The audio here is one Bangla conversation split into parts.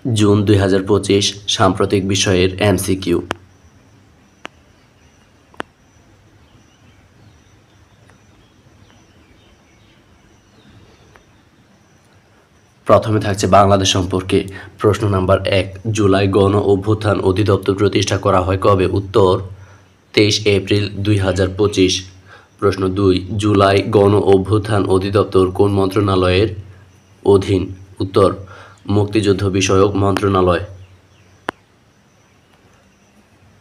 জুন 2025 সাম্প্রতিক বিষয়ের এমসিকিউ। প্রথমে থাকছে বাংলাদেশ সম্পর্কে। প্রশ্ন নাম্বার 1, জুলাই গণ অভ্যুত্থান অধিদপ্তর প্রতিষ্ঠা করা হয় কবে? উত্তর 23 এপ্রিল 2025। প্রশ্ন 2, জুলাই গণ অভ্যুত্থান অধিদপ্তর কোন মন্ত্রণালয়ের অধীন? উত্তর মুক্তিযুদ্ধ বিষয়ক মন্ত্রণালয়।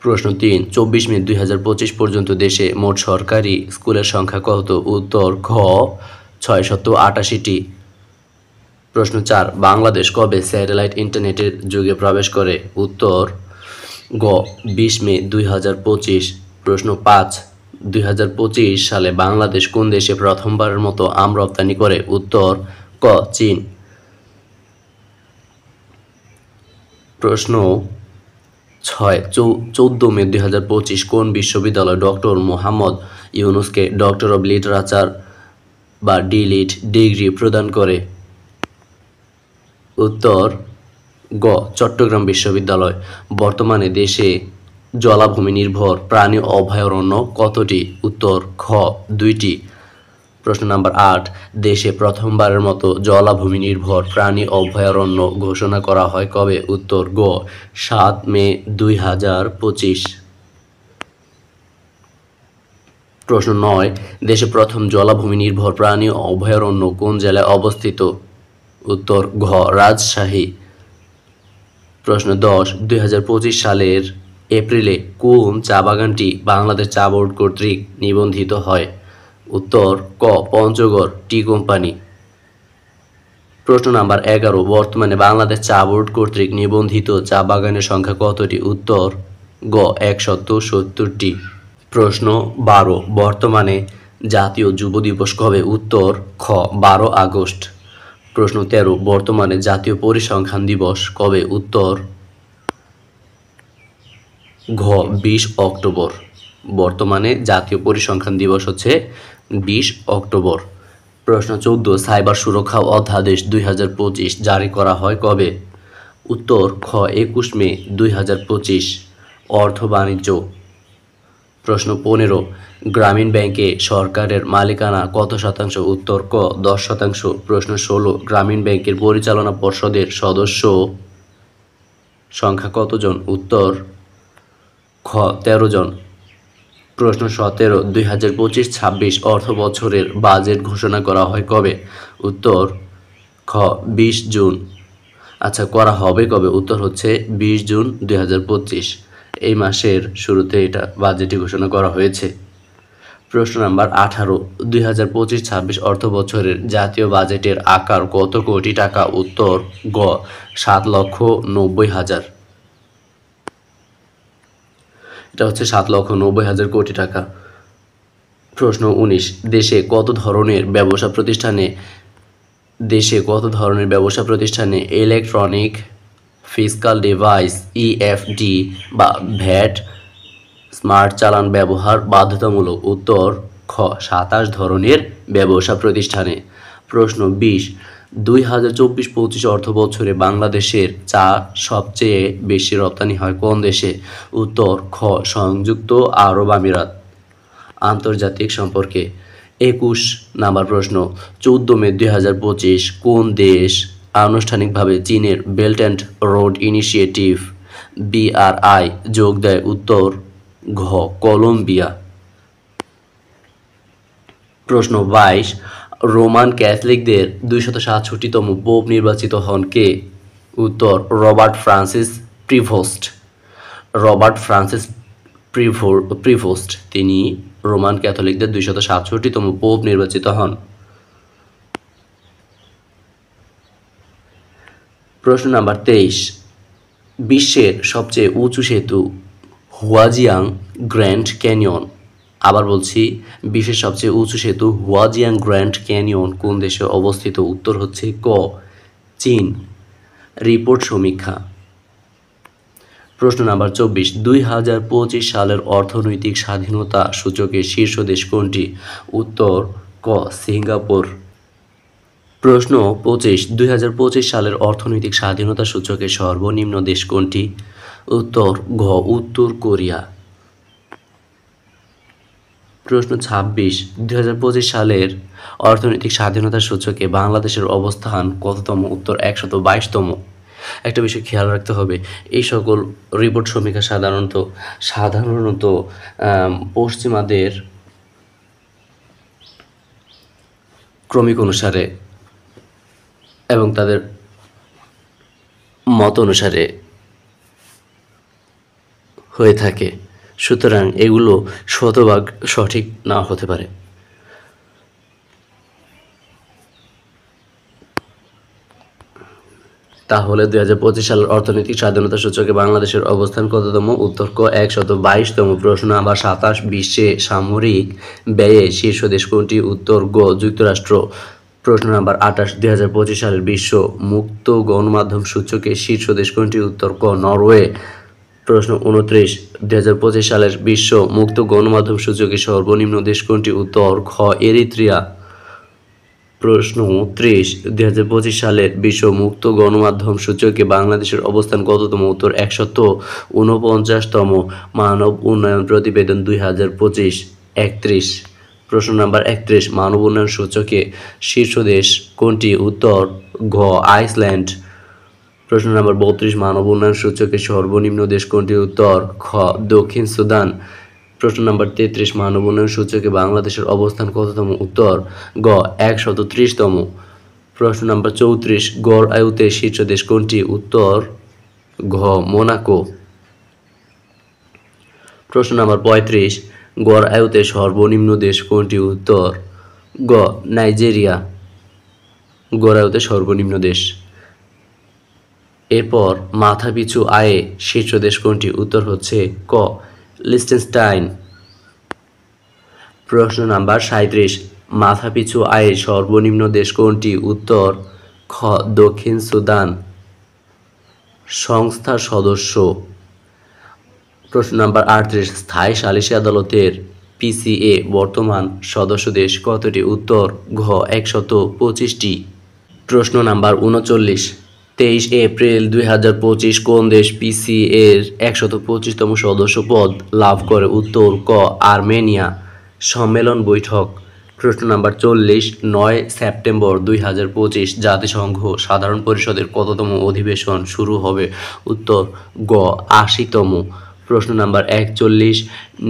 প্রশ্ন 3, 24 মে 2025 পর্যন্ত দেশে মোট সরকারি স্কুলের সংখ্যা কত? উত্তর খ 688টি। প্রশ্ন 4, বাংলাদেশ কবে স্যাটেলাইট ইন্টারনেটের যুগে প্রবেশ করে? উত্তর গ 20 মে 2025। প্রশ্ন 5, 2025 সালে বাংলাদেশ কোন দেশে প্রথমবারের মতো আম রপ্তানি করে? উত্তর ক চীন। প্রশ্ন 6, 14 মে 2025 কোন বিশ্ববিদ্যালয় ডক্টর মোহাম্মদ ইউনূসকে ডক্টর অব লিটারেচার বা ডিলিট ডিগ্রি প্রদান করে? উত্তর গ চট্টগ্রাম বিশ্ববিদ্যালয়। বর্তমানে দেশে জলাভূমি নির্ভর প্রাণী অভয়ারণ্য কতটি? উত্তর খ 2টি। প্রশ্ন নাম্বার 8, দেশে প্রথমবারের মতো জলাভূমি নির্ভর প্রাণী অভয়ারণ্য ঘোষণা করা হয় কবে? উত্তর গ 7 মে 2025। প্রশ্ন 9, দেশে প্রথম জলাভূমি নির্ভর প্রাণী অভয়ারণ্য কোন জেলায় অবস্থিত? উত্তর ঘ রাজশাহী। প্রশ্ন 10, 2025 সালের এপ্রিলে কোন চা বাগানটি বাংলাদেশ চা বোর্ড কর্তৃক নিবন্ধিত হয়? উত্তর ক পঞ্চগড় টি কোম্পানি। প্রশ্ন নাম্বার 11, বর্তমানে বাংলাদেশ চা বোর্ড কর্তৃক নিবন্ধিত চা বাগানের সংখ্যা কতটি? উত্তর গ 170টি। প্রশ্ন 12, বর্তমানে জাতীয় যুব দিবস কবে? উত্তর খ 12 আগস্ট। প্রশ্ন 13, বর্তমানে জাতীয় পরিসংখ্যান দিবস কবে? উত্তর ঘ 20 অক্টোবর। বর্তমানে জাতীয় পরিসংখ্যান দিবস হচ্ছে 20 অক্টোবর। প্রশ্ন 14, সাইবার সুরক্ষা অধ্যাদেশ 2025 জারি করা হয় কবে? উত্তর খ 21 মে 2025। অর্থ বাণিজ্য। প্রশ্ন 15, গ্রামীণ ব্যাংকে সরকারের মালিকানা কত শতাংশ? উত্তর ক 10%। প্রশ্ন 16, গ্রামীণ ব্যাংকের পরিচালনা পর্ষদের সদস্য সংখ্যা কতজন? উত্তর খ 13 জন। প্রশ্ন 17, 2025-26 অর্থ বছরের বাজেট ঘোষণা করা হয় কবে? উত্তর খ 20 জুন। আচ্ছা, করা হবে কবে? উত্তর হচ্ছে 20 জুন 2025। এই মাসের শুরুতে এটা বাজেটে ঘোষণা করা হয়েছে। প্রশ্ন নাম্বার 18, 2025-26 অর্থ বছরের জাতীয় বাজেটের আকার কত কোটি টাকা? উত্তর গ 7,90,000। এটা হচ্ছে 7,90,000 কোটি টাকা। প্রশ্ন 19, দেশে কত ধরনের ব্যবসা প্রতিষ্ঠানে ইলেকট্রনিক ফিসকাল ডিভাইস ইএফডি বা ভ্যাট স্মার্ট চালান ব্যবহার বাধ্যতামূলক? উত্তর খ 27 ধরনের ব্যবসা প্রতিষ্ঠানে। প্রশ্ন 20, 2024-25 অর্থ বছরে বাংলাদেশের চা সবচেয়ে বেশি রপ্তানি হয় কোন দেশে? উত্তর খ সংযুক্ত আরব আমিরাত। আন্তর্জাতিক সম্পর্কে 21 নাম্বার প্রশ্ন, 14 মে 2025 কোন দেশ আনুষ্ঠানিকভাবে চীনের belt and road initiative BRI যোগ দেয়? উত্তর ঘ কলম্বিয়া। প্রশ্ন 22, রোমান ক্যাথলিকদের 267তম পোপ নির্বাচিত হন কে? উত্তর রবার্ট ফ্রান্সিস প্রিভোস্ট। তিনি রোমান ক্যাথলিকদের 267তম পোপ নির্বাচিত হন। প্রশ্ন নাম্বার 23, বিশ্বের সবচেয়ে উঁচু সেতু হুয়াজিয়াং গ্র্যান্ড ক্যানিয়ন। আবার বলছি, বিশ্বের সবচেয়ে উঁচু সেতু হুয়াজিয়াং গ্র্যান্ড ক্যানিয়ন কোন দেশে অবস্থিত? উত্তর হচ্ছে ক চীন। রিপোর্ট সমীক্ষা। প্রশ্ন নাম্বার 24, 2025 সালের অর্থনৈতিক স্বাধীনতা সূচকে শীর্ষ দেশ কোনটি? উত্তর ক সিঙ্গাপুর। প্রশ্ন নাম্বার 25, 2025 সালের অর্থনৈতিক স্বাধীনতা সূচকে শীর্ষ দেশ কোনটি? উত্তর ক চীন। রিপোর্ট সমীক্ষা। প্রশ্ন নাম্বার 26, 2025 সালের অর্থনৈতিক স্বাধীনতা সূচকে শীর্ষ দেশ কোনটি? উত্তর ক সিঙ্গাপুর। প্রশ্ন 25, 2025 সালের অর্থনৈতিক স্বাধীনতা সূচকে সর্বনিম্ন দেশ কোনটি? উত্তর ঘ উত্তর কোরিয়া। প্রশ্ন 26, 2025 সালের অর্থনৈতিক স্বাধীনতা সূচকে বাংলাদেশের অবস্থান কততম? উত্তর 122তম। একটা বিষয় খেয়াল রাখতে হবে, এই সকল রিপোর্ট সমীক্ষা সাধারণত পশ্চিমাদের ক্রমিক অনুসারে এবং তাদের মত অনুসারে হয়ে থাকে, সুতরাং এগুলো শতভাগ সঠিক না হতে পারে। তাহলে 2025 সালের অর্থনৈতিক স্বাধীনতা সূচকে বাংলাদেশের অবস্থান কততম? উত্তর ক 122তম। প্রশ্ন নাম্বার 27, বিশ্বে সামরিক ব্যয়ে শীর্ষ দেশ কোনটি? উত্তর গ যুক্তরাষ্ট্র। প্রশ্ন নাম্বার 28, 2025 সালের বিশ্ব মুক্ত গণমাধ্যম সূচকে শীর্ষ দেশ কোনটি? উত্তর ক নরওয়ে। প্রশ্ন 29, 2025 সালের বিশ্ব মুক্ত গণমাধ্যম সূচকে সর্বনিম্ন দেশ কোনটি? উত্তর খ এরিত্রিয়া। প্রশ্ন 30, 2025 সালের বিশ্ব মুক্ত গণমাধ্যম সূচকে বাংলাদেশের অবস্থান কততম? উত্তর 149তম। মানব উন্নয়ন প্রতিবেদন 2025। 31, প্রশ্ন নাম্বার 31, মানব উন্নয়ন সূচকে শীর্ষ দেশ কোনটি? উত্তর ঘ আইসল্যান্ড। প্রশ্ন নাম্বার 32, মানব উন্নয়ন সূচকে সর্বনিম্ন দেশ কোনটি? উত্তর খ দক্ষিণ সুদান। প্রশ্ন নাম্বার 33, মানব উন্নয়ন সূচকে বাংলাদেশের অবস্থান কততম? উত্তর গ 130তম। প্রশ্ন নাম্বার 34, গড় আয়ুতে শীর্ষ দেশ কোনটি? উত্তর ঘ মোনাকো। প্রশ্ন নাম্বার 35, গড় আয়ুতে সর্বনিম্ন দেশ কোনটি? উত্তর গ নাইজেরিয়া। গড় আয়ুতে সর্বনিম্ন দেশ। এরপর মাথাপিছু আয়ে শীর্ষ দেশ কোনটি? উত্তর হচ্ছে ক লিechtenstein। প্রশ্ন নাম্বার 37, মাথাপিছু আয়ে সর্বনিম্ন দেশ কোনটি? উত্তর খ দক্ষিণ সুদান। সংস্থার সদস্য। প্রশ্ন নাম্বার 38, স্থায়ী সালিসি আদালতের পিসিএ বর্তমান সদস্য দেশ কতটি? উত্তর ঘ 125টি। প্রশ্ন নাম্বার 39, 23 এপ্রিল 2025 কোন দেশ পিসিএর 125তম সদস্য পদ লাভ করে? উত্তর ক আর্মেনিয়া। সম্মেলন বৈঠক। প্রশ্ন নাম্বার 40, 9 সেপ্টেম্বর 2025 জাতিসংঘ সাধারণ পরিষদের কততম অধিবেশন শুরু হবে? উত্তর গ 80তম। প্রশ্ন নাম্বার 41,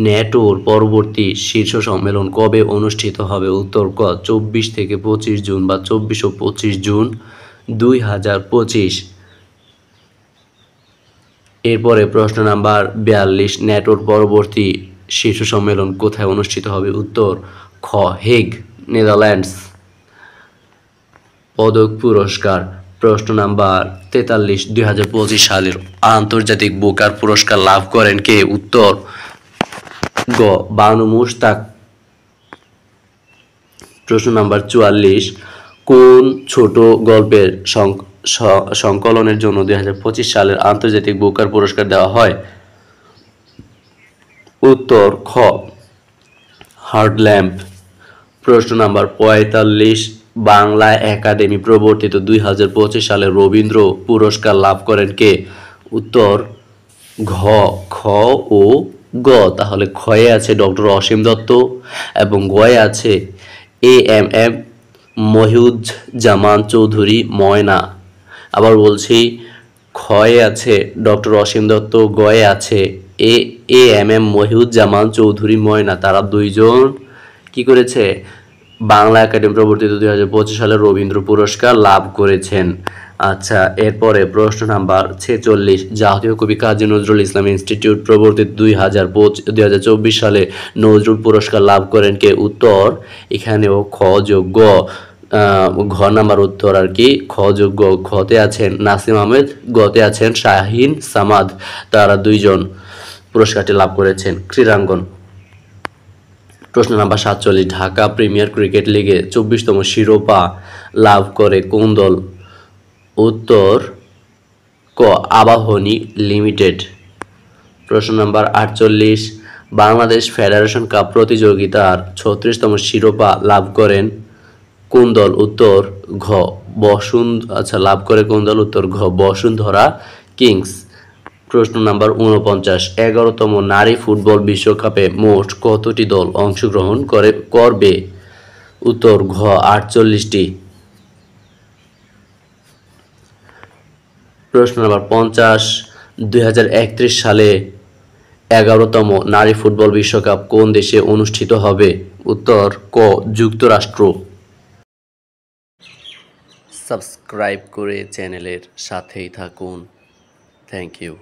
ন্যাটোর পরবর্তী শীর্ষ সম্মেলন কবে অনুষ্ঠিত হবে? উত্তর ক 24 থেকে 25 জুন বা 24 ও 25 জুন 2025। এরপরে প্রশ্ন নাম্বার 42, ন্যাটোর পরবর্তী শীর্ষ সম্মেলন কোথায় অনুষ্ঠিত হবে? উত্তর খ হেগ, নেদারল্যান্ডস। পদক পুরস্কার। প্রশ্ন নাম্বার 43, 2025 সালের আন্তর্জাতিক বুকার পুরস্কার লাভ করেন কে? উত্তর গ বানু মুশতাক। প্রশ্ন নাম্বার 44, কোন ছোট গল্পের সংকলনের জন্য 2025 সালের আন্তর্জাতিক বুকার পুরস্কার দেওয়া হয়? উত্তর খ হার্ড ল্যাম্প। প্রশ্ন নাম্বার 45, বাংলা একাডেমি প্রবর্তিত 2025 সালের রবীন্দ্র পুরস্কার লাভ করেন কে? উত্তর ঘ খ ও গ। তাহলে খয়ে আছে ডক্টর অসীম দত্ত এবং গয়ে আছে এএমএম মহিউজ্জামান চৌধুরী ময়না। আবার বলছি, খয়ে আছে ডক্টর অসীম দত্ত, গয়ে আছে এএমএম মহিউজ্জামান চৌধুরী ময়না। তারা দুইজন কি করেছে? বাংলা একাডেমি প্রবর্তিত 2025 সালের রবীন্দ্র পুরস্কার লাভ করেছেন। আচ্ছা, এরপরে প্রশ্ন নাম্বার 46, জাতীয় কবি কাজী নজরুল ইসলাম ইনস্টিটিউট প্রবর্তিত 2024 সালে নজরুল পুরস্কার লাভ করেন কে? উত্তর এখানেও খ যোগ গ, ঘ নাম্বার উত্তর আর কি, খ যোগ গ। ঘতে আছেন নাসিম আহমেদ, গতে আছেন শাহিন সামাদ। তারা দুইজন পুরস্কারটি লাভ করেছেন। ক্রীড়াঙ্গন। প্রশ্ন নাম্বার 47, ঢাকা প্রিমিয়ার ক্রিকেট লিগে 24তম শিরোপা লাভ করে কোন দল? উত্তর ক আবাহনী লিমিটেড। প্রশ্ন নাম্বার 48, বাংলাদেশ ফেডারেশন কাপ প্রতিযোগিতার 36তম শিরোপা লাভ করেন কোন দল? উত্তর ঘ লাভ করে কোন দল? উত্তর ঘ বসুন্ধরা কিংস। প্রশ্ন নাম্বার ৪৯, ১১তম নারী ফুটবল বিশ্বকাপে মোট কতটি দল অংশগ্রহণ করবে? উত্তর ঘ ৪৮টি। প্রশ্ন নাম্বার ৫০, ২০৩১ সালে ১১তম নারী ফুটবল বিশ্বকাপ কোন দেশে অনুষ্ঠিত হবে? উত্তর ক যুক্তরাষ্ট্র। সাবস্ক্রাইব করে চ্যানেলের সাথেই থাকুন। Thank you.